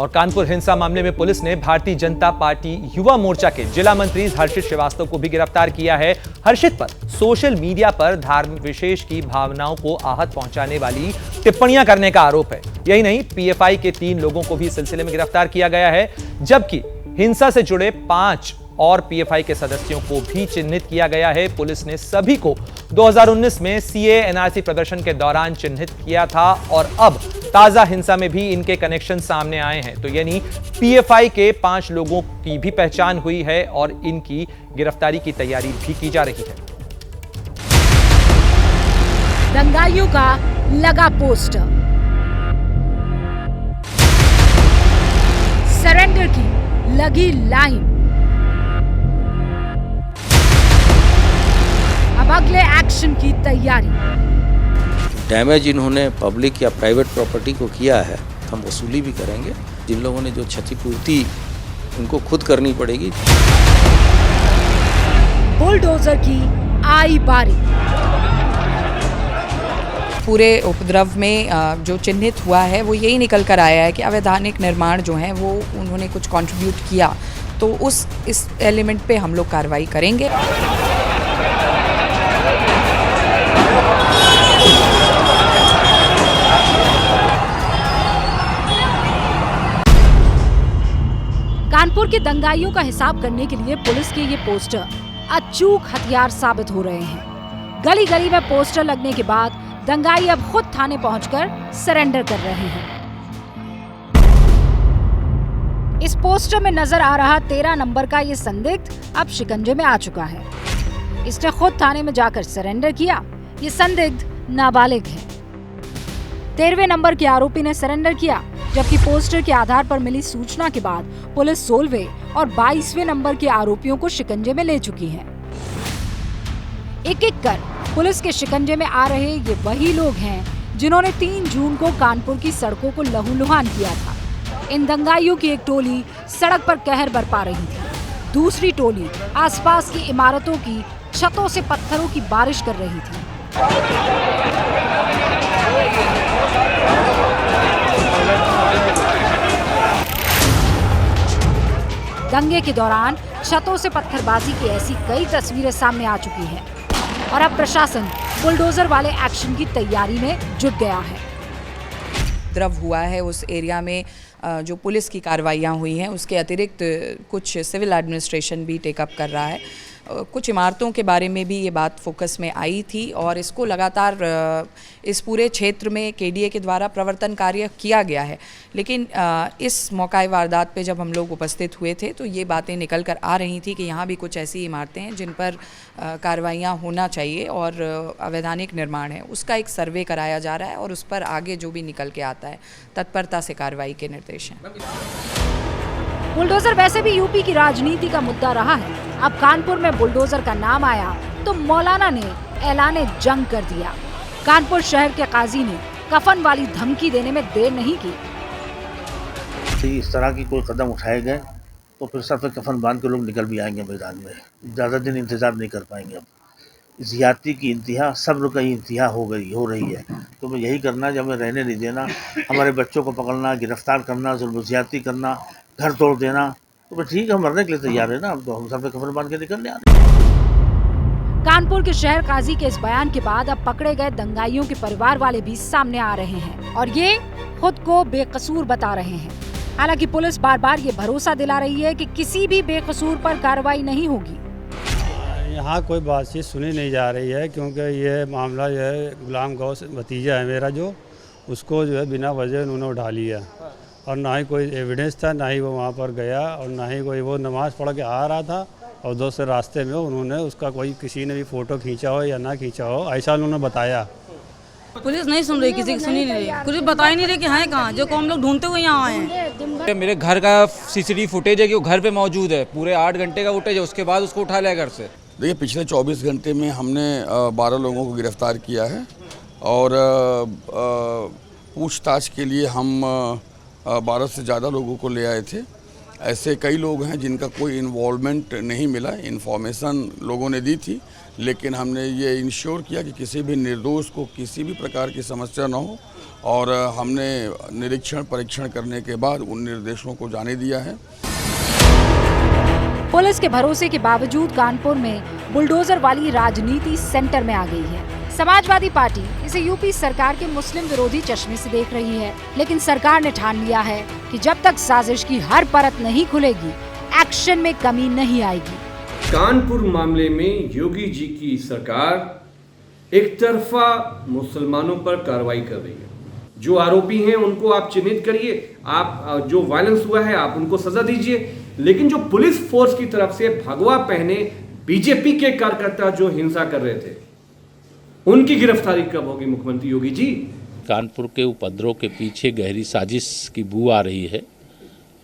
और कानपुर हिंसा मामले में पुलिस ने भारतीय जनता पार्टी युवा मोर्चा के जिला मंत्री हर्षित श्रीवास्तव को भी गिरफ्तार किया है। हर्षित पर सोशल मीडिया पर धर्म विशेष की भावनाओं को आहत पहुंचाने वाली टिप्पणियां करने का आरोप है। यही नहीं, पीएफआई के 3 लोगों को भी इस सिलसिले में गिरफ्तार किया गया है, जबकि हिंसा से जुड़े 5 और पीएफआई के सदस्यों को भी चिन्हित किया गया है। पुलिस ने सभी को 2019 में सीए एनआरसी प्रदर्शन के दौरान चिन्हित किया था और अब ताजा हिंसा में भी इनके कनेक्शन सामने आए हैं। तो यानी पीएफआई के 5 लोगों की भी पहचान हुई है और इनकी गिरफ्तारी की तैयारी भी की जा रही है। दंगाइयों का लगा पोस्टर, सरेंडर की लगी लाइन, अब अगले एक्शन की तैयारी। डैमेज इन्होंने पब्लिक या प्राइवेट प्रॉपर्टी को किया है, हम वसूली भी करेंगे। जिन लोगों ने जो क्षतिपूर्ति उनको खुद करनी पड़ेगी। बुलडोजर की आई बारी। पूरे उपद्रव में जो चिन्हित हुआ है वो यही निकल कर आया है कि अवैधानिक निर्माण जो है वो उन्होंने कुछ कंट्रीब्यूट किया, तो इस एलिमेंट पे हम लोग कार्रवाई करेंगे। कानपुर के दंगाइयों का हिसाब करने के लिए पुलिस के ये पोस्टर अचूक हथियार साबित हो रहे हैं। गली गली में पोस्टर लगने के बाद दंगाई अब खुद थाने पहुंचकर सरेंडर कर रहे हैं। इस पोस्टर में नजर आ रहा 13 नंबर का ये संदिग्ध अब शिकंजे में आ चुका है। इसने खुद थाने में जाकर सरेंडर किया। ये संदिग्ध नाबालिग है। 13वें नंबर के आरोपी ने सरेंडर किया, जबकि पोस्टर के आधार पर मिली सूचना के बाद पुलिस 16वें और 22वें नंबर के आरोपियों को शिकंजे में ले चुकी है। एक एक कर पुलिस के शिकंजे में आ रहे ये वही लोग हैं जिन्होंने 3 जून को कानपुर की सड़कों को लहूलुहान किया था। इन दंगाइयों की एक टोली सड़क पर कहर बरपा रही थी, दूसरी टोली आसपास की इमारतों की छतों से पत्थरों की बारिश कर रही थी। दंगे के दौरान छतों से पत्थरबाजी की ऐसी कई तस्वीरें सामने आ चुकी हैं और अब प्रशासन बुलडोजर वाले एक्शन की तैयारी में जुट गया है। उपद्रव हुआ है उस एरिया में जो पुलिस की कार्रवाइयाँ हुई हैं, उसके अतिरिक्त कुछ सिविल एडमिनिस्ट्रेशन भी टेकअप कर रहा है। कुछ इमारतों के बारे में भी ये बात फोकस में आई थी और इसको लगातार इस पूरे क्षेत्र में केडीए के द्वारा प्रवर्तन कार्य किया गया है। लेकिन इस मौका वारदात पे जब हम लोग उपस्थित हुए थे तो ये बातें निकल कर आ रही थी कि यहाँ भी कुछ ऐसी इमारतें हैं जिन पर कार्रवाइयाँ होना चाहिए और अवैधानिक निर्माण है, उसका एक सर्वे कराया जा रहा है और उस पर आगे जो भी निकल के आता है तत्परता से कार्रवाई के निर्देश हैं। बुलडोजर वैसे भी यूपी की राजनीति का मुद्दा रहा है। अब कानपुर में बुलडोजर का नाम आया तो मौलाना ने ऐलाने जंग कर दिया। कानपुर शहर के काजी ने कफन वाली धमकी देने में देर नहीं की। इस तरह की कोई कदम उठाए गए तो फिर सर पे कफन बांध के लोग निकल भी आएंगे मैदान में। ज़्यादा दिन इंतजार नहीं कर पाएंगे। अब ज़्यादती की इंतहा, सब्र का इंतहा हो रही है। तो मैं यही करना, जब हमें रहने नहीं देना, हमारे बच्चों को पकड़ना, गिरफ्तार करना, जुल्म ज़्यादती करना, घर तोड़ देना, तो ठीक है, हम मरने के लिए तैयार है ना। अब तो हम सब पे कफन बांध के निकलने आ रहे हैं। कानपुर के शहर काजी के इस बयान के बाद अब पकड़े गए दंगाइयों के परिवार वाले भी सामने आ रहे हैं और ये खुद को बेकसूर बता रहे हैं। हालांकि पुलिस बार बार ये भरोसा दिला रही है कि किसी भी बेकसूर पर कार्रवाई नहीं होगी। यहाँ कोई बातचीत सुनी नहीं जा रही है, क्योंकि ये मामला जो है गुलाम गौस भतीजा है मेरा, जो उसको जो है बिना वजह उन्होंने उठा लिया और ना ही कोई एविडेंस था, ना ही वो वहाँ पर गया और ना ही कोई वो नमाज़ पढ़ के आ रहा था और दूसरे रास्ते में उन्होंने उसका कोई किसी ने भी फ़ोटो खींचा हो या ना खींचा हो, ऐसा उन्होंने बताया। पुलिस नहीं सुन रही, किसी की सुनी नहीं रही, कुछ बता ही नहीं रही कि हैं कहाँ, जो हम लोग ढूंढते हुए यहाँ आए हैं। मेरे घर का सीसीटीवी फुटेज है कि वो घर पे मौजूद है, पूरे 8 घंटे का फुटेज है, उसके बाद उसको उठा लिया घर से। देखिए, पिछले 24 घंटे में हमने 12 लोगों को गिरफ्तार किया है और पूछताछ के लिए हम 12 से ज़्यादा लोगों को ले आए थे ऐसे कई लोग हैं जिनका कोई इन्वॉल्वमेंट नहीं मिला। इन्फॉर्मेशन लोगों ने दी थी, लेकिन हमने ये इंश्योर किया कि किसी भी निर्दोष को किसी भी प्रकार की समस्या ना हो, और हमने निरीक्षण परीक्षण करने के बाद उन निर्देशों को जाने दिया है। पुलिस के भरोसे के बावजूद कानपुर में बुलडोजर वाली राजनीति सेंटर में आ गई है। समाजवादी पार्टी इसे यूपी सरकार के मुस्लिम विरोधी चश्मे से देख रही है, लेकिन सरकार ने ठान लिया है कि जब तक साजिश की हर परत नहीं खुलेगी, एक्शन में कमी नहीं आएगी। कानपुर मामले में योगी जी की सरकार एक तरफा मुसलमानों पर कार्रवाई कर रही है। जो आरोपी हैं उनको आप चिन्हित करिए, आप जो वायलेंस हुआ है आप उनको सजा दीजिए, लेकिन जो पुलिस फोर्स की तरफ से भगवा पहने बीजेपी के कार्यकर्ता जो हिंसा कर रहे थे, उनकी गिरफ्तारी कब होगी मुख्यमंत्री योगी जी? कानपुर के उपद्रव के पीछे गहरी साजिश की बू आ रही है,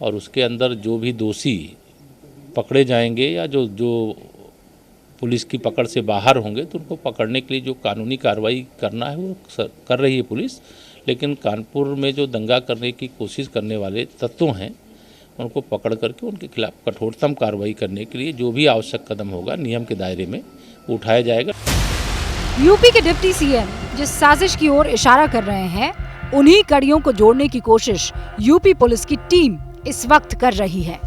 और उसके अंदर जो भी दोषी पकड़े जाएंगे या जो पुलिस की पकड़ से बाहर होंगे तो उनको पकड़ने के लिए जो कानूनी कार्रवाई करना है वो कर रही है पुलिस। लेकिन कानपुर में जो दंगा करने की कोशिश करने वाले तत्व हैं उनको पकड़ करके उनके खिलाफ कठोरतम कार्रवाई करने के लिए जो भी आवश्यक कदम होगा नियम के दायरे में उठाया जाएगा। यूपी के डिप्टी सीएम जिस साजिश की ओर इशारा कर रहे हैं, उन्हीं कड़ियों को जोड़ने की कोशिश यूपी पुलिस की टीम इस वक्त कर रही है।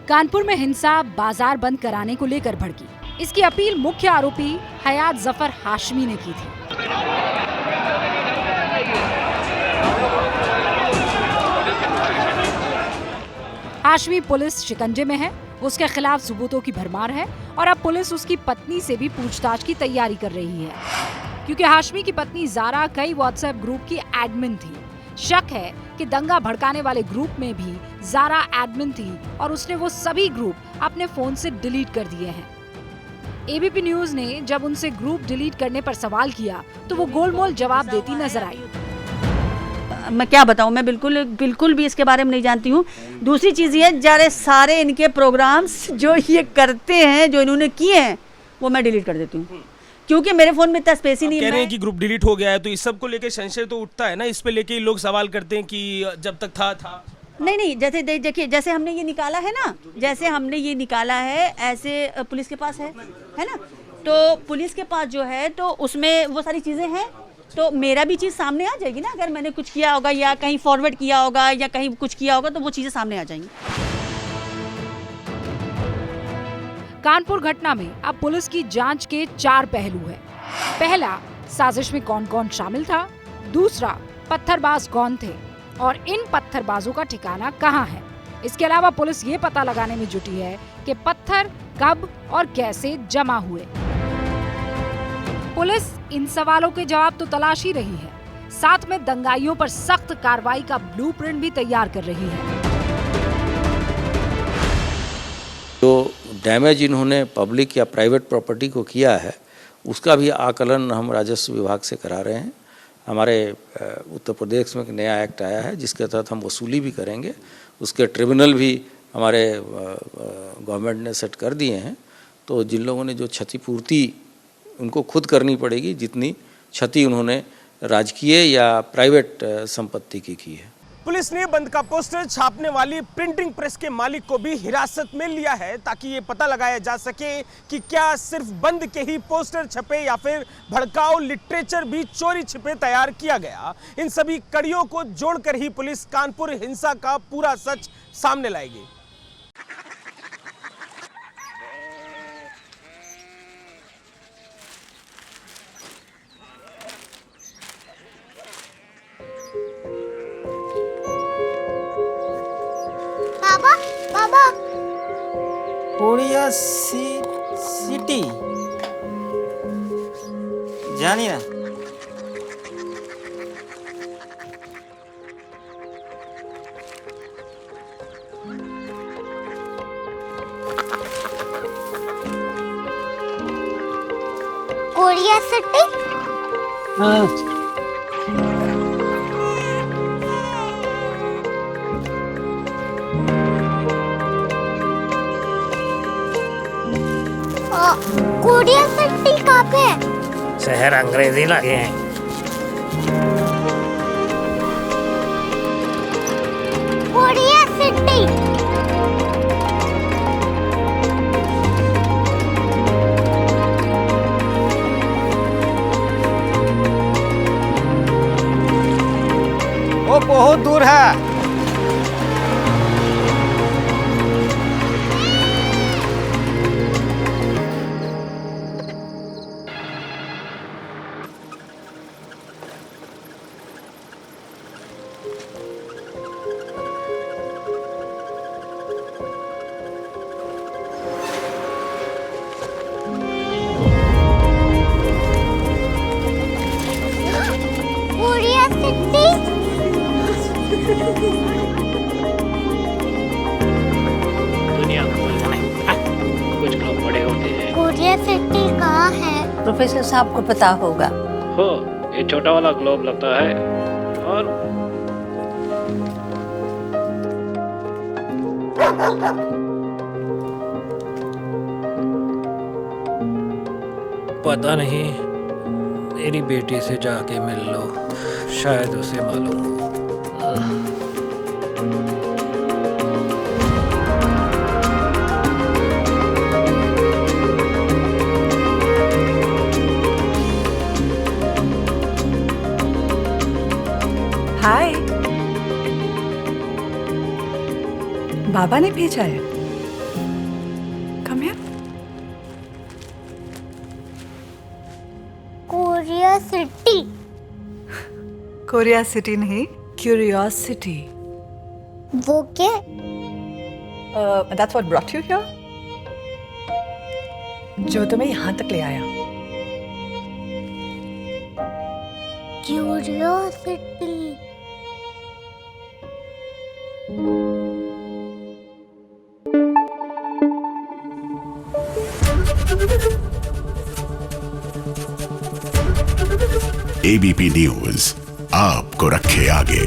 कानपुर में हिंसा बाजार बंद कराने को लेकर भड़की। इसकी अपील मुख्य आरोपी हयात जफर हाशमी ने की थी। हाशमी पुलिस शिकंजे में है, उसके खिलाफ सबूतों की भरमार है और अब पुलिस उसकी पत्नी से भी पूछताछ की तैयारी कर रही है, क्योंकि हाशमी की पत्नी जारा कई व्हाट्सएप ग्रुप की एडमिन थी। शक है कि दंगा भड़काने वाले ग्रुप में भी जारा एडमिन थी और उसने वो सभी ग्रुप अपने फोन से डिलीट कर दिए हैं। एबीपी न्यूज ने जब उनसे ग्रुप डिलीट करने पर सवाल किया तो वो गोलमोल जवाब देती नजर आई। मैं क्या बताऊं, मैं बिल्कुल भी इसके बारे में नहीं जानती हूँ। दूसरी चीज़ ये जरा सारे इनके प्रोग्राम्स जो ये करते हैं, जो इन्होंने किए हैं, वो मैं डिलीट कर देती हूँ, क्योंकि मेरे फोन में इतना स्पेस ही नहीं है। कह रहे हैं कि ग्रुप डिलीट हो गया है, तो इस सब को लेके संशय तो उठता है ना, इस पे लेके लोग सवाल करते हैं कि जब तक था। नहीं, जैसे देखिए, जैसे हमने ये निकाला है ना, जैसे हमने ये निकाला है, ऐसे पुलिस के पास है ना, तो पुलिस के पास जो है तो उसमें वो सारी चीज़ें हैं, तो मेरा भी चीज़ सामने आ जाएगी ना। अगर मैंने कुछ किया होगा या कहीं फॉरवर्ड किया होगा या कहीं कुछ किया होगा तो वो चीज़ें सामने आ जाएंगी। कानपुर घटना में अब पुलिस की जांच के 4 पहलू है। पहला, साजिश में कौन कौन शामिल था। दूसरा, पत्थरबाज कौन थे और इन पत्थरबाजों का ठिकाना कहाँ है। इसके अलावा पुलिस ये पता लगाने में जुटी है कि पत्थर कब और कैसे जमा हुए। पुलिस इन सवालों के जवाब तो तलाश ही रही है, साथ में दंगाइयों पर सख्त कार्रवाई का ब्लूप्रिंट भी तैयार कर रही है। जो डैमेज इन्होंने पब्लिक या प्राइवेट प्रॉपर्टी को किया है उसका भी आकलन हम राजस्व विभाग से करा रहे हैं। हमारे उत्तर प्रदेश में एक नया एक्ट आया है जिसके तहत हम वसूली भी करेंगे, उसके ट्रिब्यूनल भी हमारे गवर्नमेंट ने सेट कर दिए हैं। तो जिन लोगों ने जो क्षतिपूर्ति उनको खुद करनी पड़ेगी, जितनी क्षति उन्होंने राजकीय या प्राइवेट संपत्ति की है। पुलिस ने बंद का पोस्टर छापने वाली प्रिंटिंग प्रेस के मालिक को भी हिरासत में लिया है, ताकि ये पता लगाया जा सके कि क्या सिर्फ बंद के ही पोस्टर छपे या फिर भड़काऊ लिटरेचर भी चोरी छिपे तैयार किया गया। इन सभी कड़ियों को जोड़कर ही पुलिस कानपुर हिंसा का पूरा सच सामने लाएगी। बाबा कोरिया सिटी जानी ना। Korea city? हाँ। कोरिया सिटी कहाँ पे है? शहर अंग्रेजी लगे हैं। वो बहुत दूर है। Korea city. दुनिया को कुछ लोग बड़े होते हैं। कोरिया सिटी कहाँ है? प्रोफेसर साहब को पता होगा। हो, ये छोटा वाला ग्लोब लगता है और पता नहीं, मेरी बेटी से जाके मिल लो, शायद उसे मालूम हो। हाय, बाबा ने भेजा है। Come here. Korea city. Korea city नहीं, क्यूरियोसिटी। वो क्या? That's what brought you here? जो तुम्हें यहाँ तक ले आया। क्यूरियोसिटी। ABP न्यूज आपको रखे आगे।